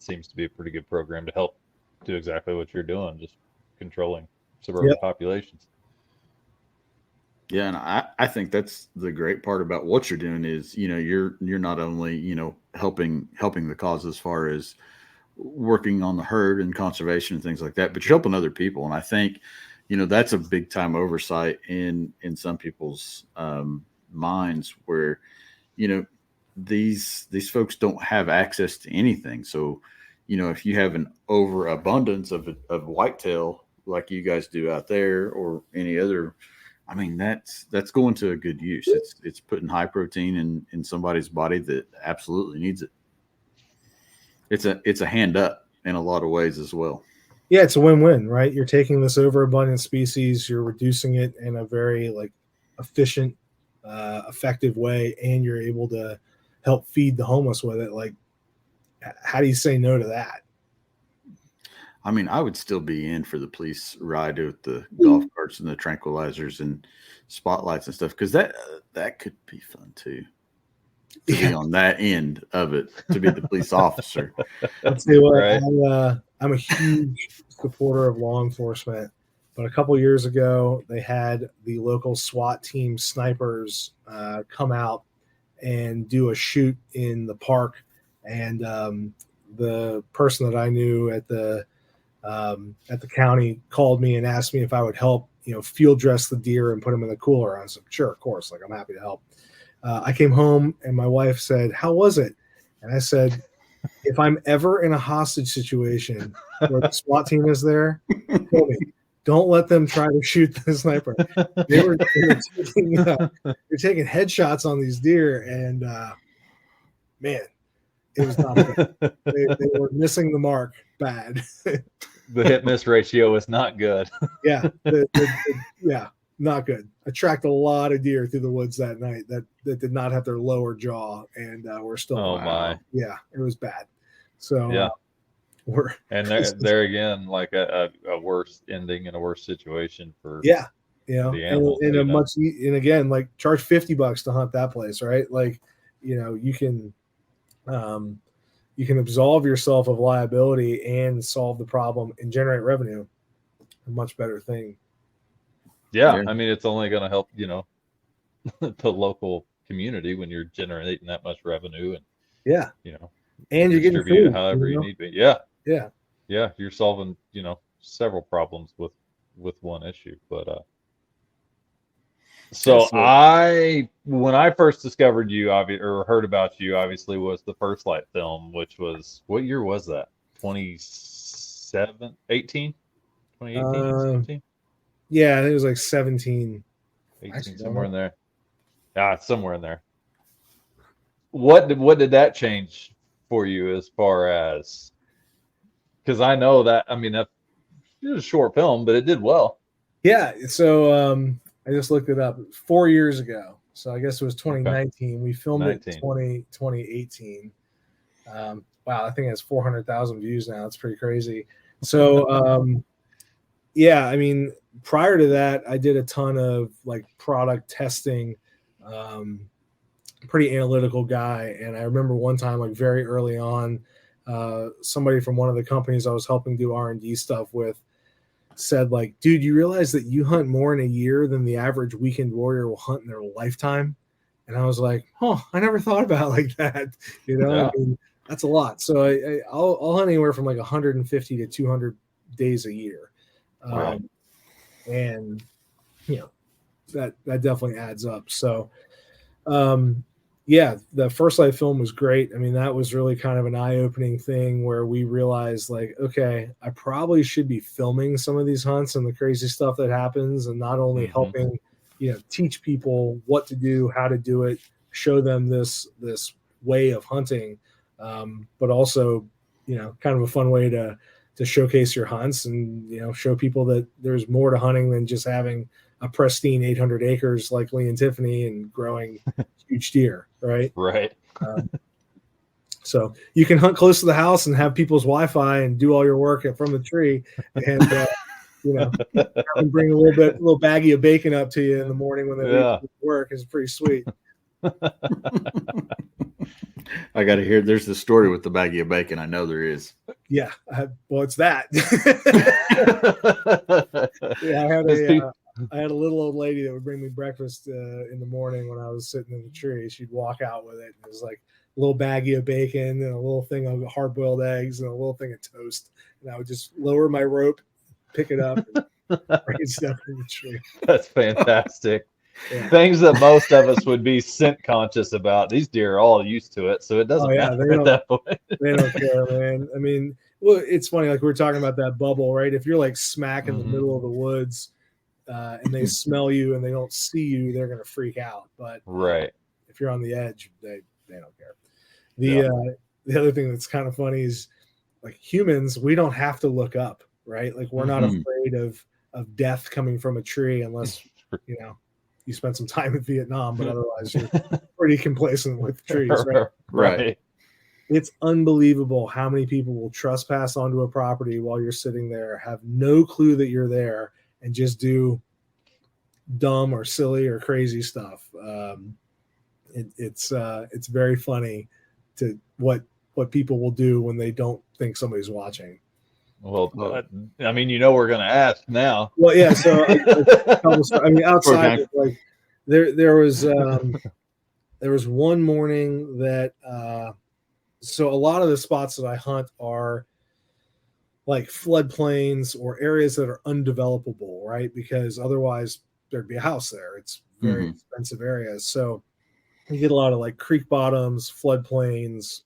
seems to be a pretty good program to help do exactly what you're doing, just controlling suburban populations. Yeah, and I think that's the great part about what you're doing is, you're not only, helping the cause as far as working on the herd and conservation and things like that, but you're helping other people. And I think, that's a big time oversight in some people's minds where, these folks don't have access to anything. So, if you have an overabundance of whitetail like you guys do out there or any other, I mean, that's going to a good use. It's putting high protein in somebody's body that absolutely needs it. It's a hand up in a lot of ways as well. Yeah, it's a win-win, right? You're taking this overabundant species, you're reducing it in a very efficient, effective way, and you're able to help feed the homeless with it. Like, how do you say no to that? I mean, I would still be in for the police ride with the golf carts and the tranquilizers and spotlights and stuff, because that could be fun too. To be on that end of it, to be the police officer. Let's see what I'm a huge supporter of law enforcement, but a couple years ago they had the local SWAT team snipers come out and do a shoot in the park, and the person that I knew at the county called me and asked me if I would help, field dress the deer and put them in the cooler. I was like, sure, of course, I'm happy to help. I came home and my wife said, how was it? And I said, if I'm ever in a hostage situation where the SWAT team is there, tell me, don't let them try to shoot the sniper. They were taking headshots on these deer, and man, it was not good. They were missing the mark bad. The hit miss ratio is not good. Yeah, yeah, not good. I tracked a lot of deer through the woods that night that did not have their lower jaw, and were still. Oh my! Yeah, it was bad. So yeah, and there again, like a worse ending and a worse situation for the animals, and again, like charge $50 to hunt that place, right? Like, you can absolve yourself of liability and solve the problem and generate revenue. A much better thing. Yeah, I mean, it's only going to help, the local community when you're generating that much revenue, and and you're getting distribute food, it however you need. But yeah, you're solving, several problems with one issue. But so when I first discovered you, or heard about you, obviously was the First Light film, which was, what year was that? 2018, 17? Yeah, it was like 17. 18, somewhere in there. Somewhere in there. What did that change for you as far as, because I know that, I mean, it was a short film, but it did well. Yeah, so I just looked it up 4 years ago. So I guess it was 2019. Okay. We filmed it in 2018. Wow, I think it has 400,000 views now. It's pretty crazy. So, yeah, I mean, prior to that, I did a ton of like product testing, pretty analytical guy. And I remember one time, like very early on, somebody from one of the companies I was helping do R&D stuff with said, like, dude, you realize that you hunt more in a year than the average weekend warrior will hunt in their lifetime? And I was like, oh, I never thought about it like that. I mean, that's a lot. So I'll hunt anywhere from like 150 to 200 days a year. Right. And that definitely adds up. So the First Light film was great. I mean, that was really kind of an eye-opening thing where we realized, like, okay, I probably should be filming some of these hunts and the crazy stuff that happens, and not only helping teach people what to do, how to do it, show them this way of hunting, but also kind of a fun way to showcase your hunts and show people that there's more to hunting than just having a pristine 800 acres like Lee and Tiffany and growing huge deer, right? Right. So you can hunt close to the house and have people's Wi-Fi and do all your work from the tree, and and bring a little baggie of bacon up to you in the morning when they leave to work is pretty sweet. I got to hear. There's the story with the baggie of bacon. I know there is. Yeah, well, it's that. I had a little old lady that would bring me breakfast in the morning when I was sitting in the tree. She'd walk out with it. It was like a little baggie of bacon and a little thing of hard-boiled eggs and a little thing of toast. And I would just lower my rope, pick it up, and bring it stuff in the tree. That's fantastic. Yeah. Things that most of us would be scent conscious about. These deer are all used to it, so it doesn't matter at that point. They don't care, man. I mean, well, it's funny, like we were talking about that bubble, right? If you're like smack in the middle of the woods and they smell you and they don't see you, they're going to freak out. But right, if you're on the edge, they don't care. The other thing that's kind of funny is, like, humans, we don't have to look up, right? Like, we're not afraid of death coming from a tree unless you spend some time in Vietnam, but otherwise you're pretty complacent with trees, right? Right. It's unbelievable how many people will trespass onto a property while you're sitting there, have no clue that you're there, and just do dumb or silly or crazy stuff. It's very funny to what people will do when they don't think somebody's watching. Well, I mean, we're going to ask now. Well, yeah. So, I mean, outside, like there was one morning that, so a lot of the spots that I hunt are like floodplains or areas that are undevelopable, right? Because otherwise there'd be a house there. It's very expensive areas. So you get a lot of like creek bottoms, floodplains,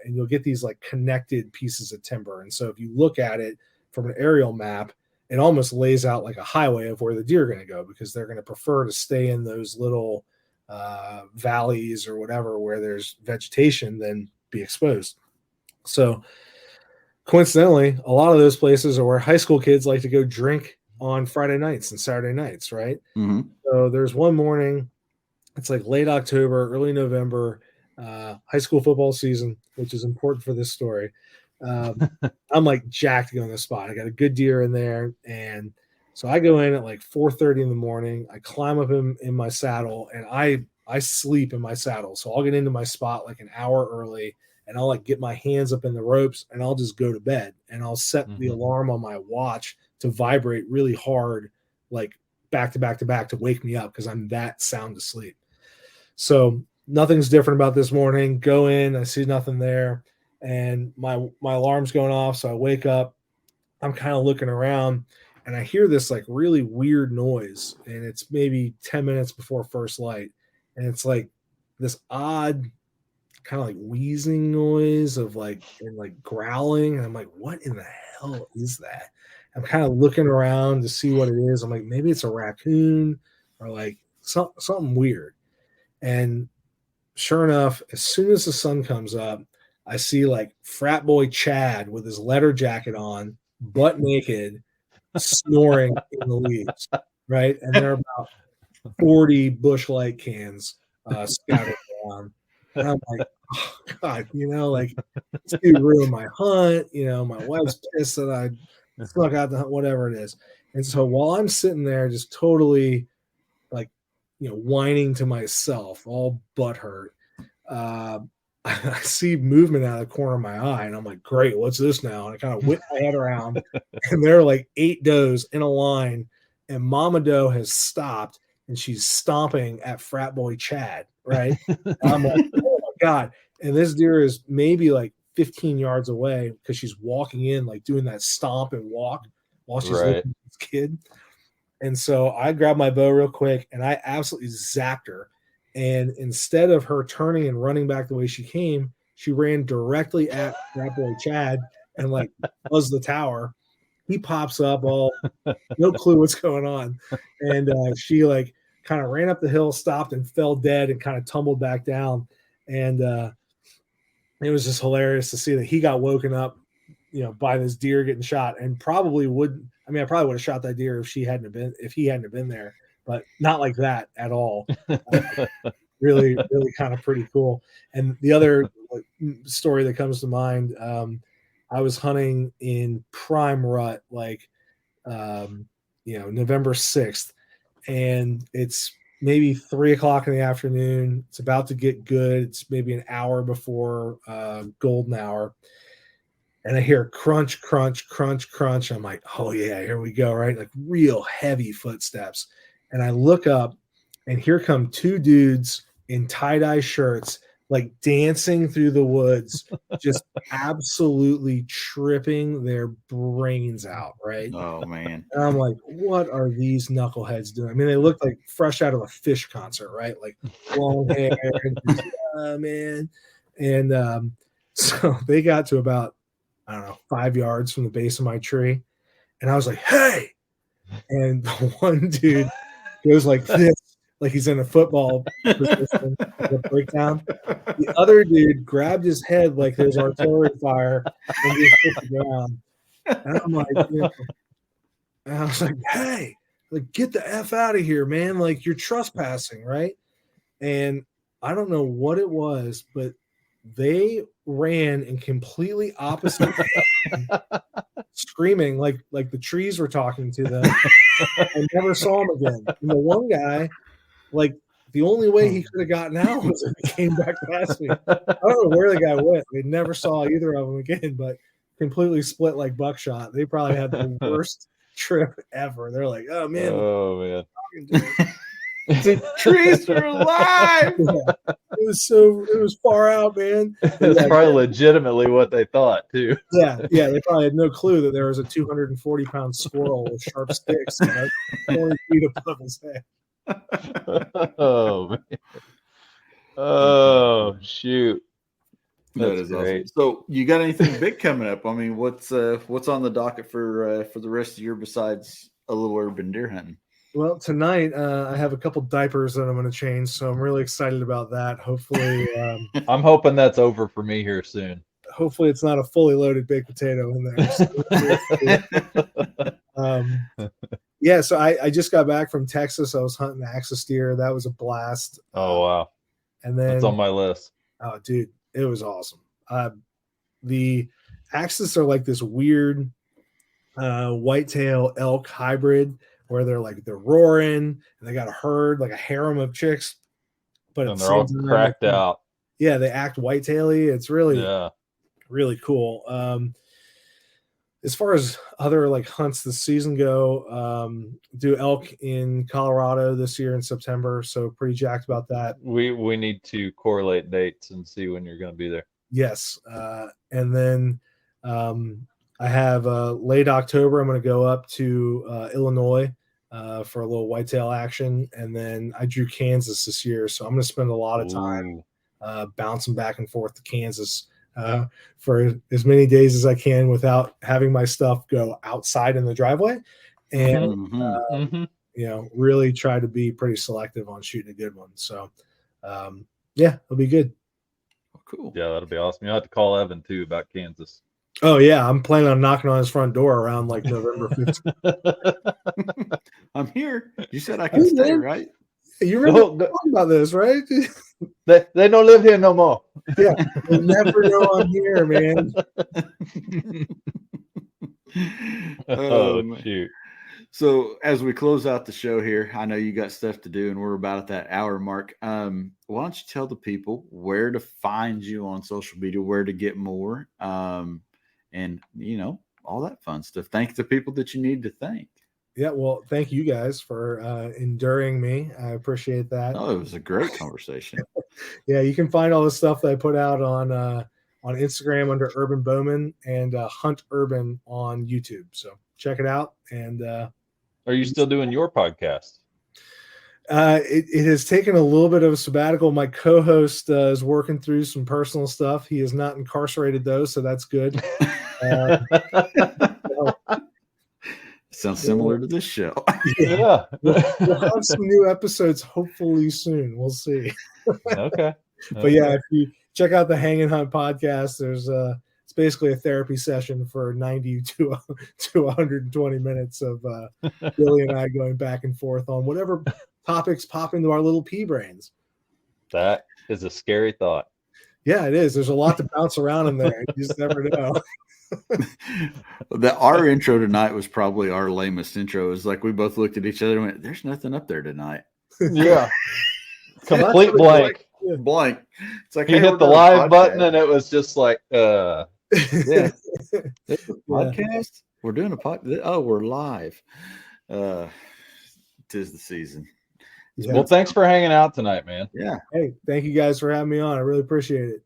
and you'll get these like connected pieces of timber. And so if you look at it from an aerial map, it almost lays out like a highway of where the deer are going to go, because they're going to prefer to stay in those little valleys or whatever where there's vegetation than be exposed. So coincidentally, a lot of those places are where high school kids like to go drink on Friday nights and Saturday nights, right? Mm-hmm. So there's one morning, it's like late October, early November, high school football season, which is important for this story. I'm like jacked to go on the spot. I got a good deer in there. And so I go in at like 4:30 in the morning. I climb up in my saddle and I sleep in my saddle. So I'll get into my spot like an hour early and I'll like get my hands up in the ropes and I'll just go to bed and I'll set the alarm on my watch to vibrate really hard, like back to back to back to wake me up because I'm that sound asleep. So nothing's different about this morning. Go in, I see nothing there, and my alarm's going off. So I wake up. I'm kind of looking around, and I hear this like really weird noise, and it's maybe 10 minutes before first light, and it's like this odd kind of like wheezing noise of like and like growling, and I'm like, what in the hell is that? I'm kind of looking around to see what it is. I'm like, maybe it's a raccoon or like something weird. And sure enough, as soon as the sun comes up, I see like frat boy Chad with his leather jacket on, butt naked, snoring in the leaves, right? And there are about 40 Busch Light cans scattered around. And I'm like, oh, God, like this dude ruined my hunt. My wife's pissed that I snuck out the hunt, whatever it is. And so while I'm sitting there just totally like, whining to myself, all butthurt, I see movement out of the corner of my eye, and I'm like, great, what's this now? And I kind of whip my head around, and there are like 8 does in a line, and Mama Doe has stopped, and she's stomping at frat boy Chad, right? And I'm like, oh my God. And this deer is maybe like 15 yards away because she's walking in, like doing that stomp and walk while she's looking at this kid. And so I grabbed my bow real quick and I absolutely zapped her. And instead of her turning and running back the way she came, she ran directly at that boy Chad and like buzzed the tower. He pops up all no clue what's going on. And she like kind of ran up the hill, stopped and fell dead and kind of tumbled back down. And it was just hilarious to see that he got woken up, by this deer getting shot, and probably wouldn't. I mean, I probably would have shot that deer if he hadn't have been there, but not like that at all. Really, really kind of pretty cool. And the other story that comes to mind, I was hunting in prime rut, like, November 6th, and it's maybe 3:00 in the afternoon. It's about to get good. It's maybe an hour before golden hour. And I hear crunch, crunch, crunch, crunch. I'm like, oh yeah, here we go, right? Like real heavy footsteps. And I look up and here come 2 dudes in tie-dye shirts, like dancing through the woods, just absolutely tripping their brains out, right? Oh man. And I'm like, what are these knuckleheads doing? I mean, they look like fresh out of a Fish concert, right? Like long hair, and man. And so they got to about, I don't know, 5 yards from the base of my tree. And I was like, hey. And the one dude goes like this, like he's in a football position, a breakdown. The other dude grabbed his head like there's artillery fire and just hit the ground. And I'm like, and I was like, hey, like get the F out of here, man. Like you're trespassing, right? And I don't know what it was, but they ran in completely opposite screaming like the trees were talking to them. I never saw him again. And the one guy, like the only way he could have gotten out was if he came back past me. I don't know where the guy went. We never saw either of them again, but completely split like buckshot. They probably had the worst trip ever. They're like, oh man. The trees are alive. Yeah. It was far out, man. It's probably legitimately what they thought too. Yeah, they probably had no clue that there was a 240-pound squirrel with sharp sticks, 20 feet above his head. Oh man! Oh shoot! That is great. Awesome. So, you got anything big coming up? I mean, what's on the docket for the rest of the year besides a little urban deer hunting? Well, tonight I have a couple diapers that I'm going to change, so I'm really excited about that. Hopefully, I'm hoping that's over for me here soon. hopefully it's not a fully loaded baked potato in there. Yeah, so I just got back from Texas. I was hunting axis deer. That was a blast. Oh wow, And then that's on my list. oh, dude, it was awesome. The axis are like this weird whitetail elk hybrid where they're roaring and they got a herd, like a harem of chicks, but And they're all cracked out. Yeah, they act whitetaily. It's really, Yeah. really cool. As far as other like hunts this season go, do elk in Colorado this year in September, so pretty jacked about that. We need to correlate dates and see when you're going to be there. Yes, and then I have late October. I'm going to go up to Illinois for a little whitetail action, and then I drew Kansas this year, so I'm going to spend a lot of time bouncing back and forth to Kansas for as many days as I can without having my stuff go outside in the driveway, and really try to be pretty selective on shooting a good one. So, yeah, it'll be good. Cool. Yeah, that'll be awesome. You'll have to call Evan too about Kansas. Oh yeah, I'm planning on knocking on his front door around like November 15th. I'm here. You said I can stay, right? You remember talking about this, right? They don't live here no more. Yeah, they never know I'm here, man. Shoot. So as we close out the show here, I know you got stuff to do and we're about at that hour mark. Why don't you tell the people where to find you on social media, where to get more, and all that fun stuff. Thank the people that you need to thank. Yeah, well, thank you guys for enduring me. I appreciate that. Oh, it was a great conversation. Yeah, you can find all the stuff that I put out on Instagram under Urban Bowman and Hunt Urban on YouTube. So check it out. And are you still doing your podcast? It has taken a little bit of a sabbatical. My co-host is working through some personal stuff. He is not incarcerated though, so that's good. Sounds similar to this show. Yeah. We'll have some new episodes hopefully soon. We'll see. Okay. But yeah, if you check out the Hang and Hunt podcast, there's it's basically a therapy session for 90 to 120 minutes of Billy and I going back and forth on whatever topics pop into our little pea brains. That is a scary thought. Yeah, it is. There's a lot to bounce around in there. You just never know. Our intro tonight was probably our lamest intro. It was like we both looked at each other and went, "There's nothing up there tonight." Yeah. Complete blank. Blank. It's like he hit the live button and it was just like yeah. Podcast? We're doing a podcast. Oh, we're live. 'Tis the season. Yeah. Well, thanks for hanging out tonight, man. Yeah. Hey, thank you guys for having me on. I really appreciate it.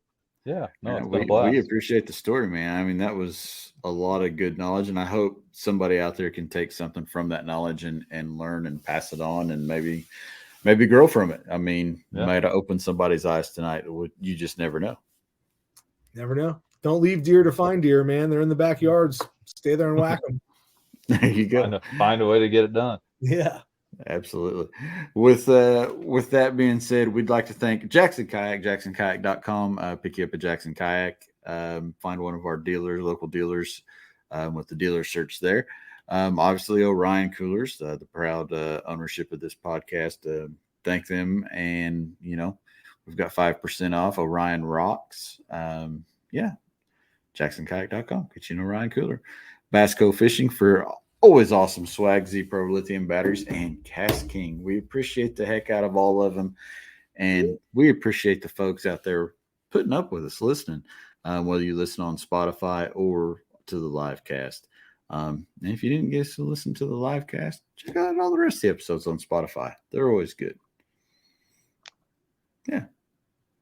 Yeah. No, it's been we a blast. we appreciate the story, man. I mean, that was a lot of good knowledge, and I hope somebody out there can take something from that knowledge and learn and pass it on and maybe grow from it. I mean, might have opened somebody's eyes tonight. You just never know. Never know. Don't leave deer to find deer, man. They're in the backyards. Stay there and whack them. There you go. Find a way to get it done. Yeah. Absolutely. With that being said, we'd like to thank Jackson Kayak, jacksonkayak.com. Pick you up at Jackson Kayak. Find one of our dealers, local dealers, with the dealer search there. Obviously, Orion Coolers, the proud ownership of this podcast. Thank them. And, we've got 5% off. Orion rocks. JacksonKayak.com. Get you an Orion cooler. Basco Fishing for always awesome swag, Z-Pro lithium batteries, and Cast King. We appreciate the heck out of all of them. And we appreciate the folks out there putting up with us, listening, whether you listen on Spotify or to the live cast. And if you didn't get to listen to the live cast, check out all the rest of the episodes on Spotify. They're always good. Yeah.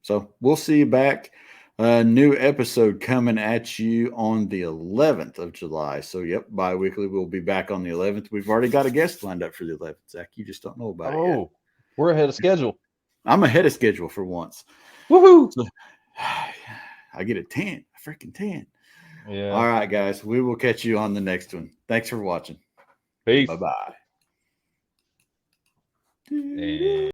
So we'll see you back. A new episode coming at you on the 11th of July. So, bi-weekly. We'll be back on the 11th. We've already got a guest lined up for the 11th. Zach, you just don't know about it yet. We're ahead of schedule. I'm ahead of schedule for once. Woohoo! So, I get a 10. A freaking 10. Yeah. All right, guys. We will catch you on the next one. Thanks for watching. Peace. Bye-bye. And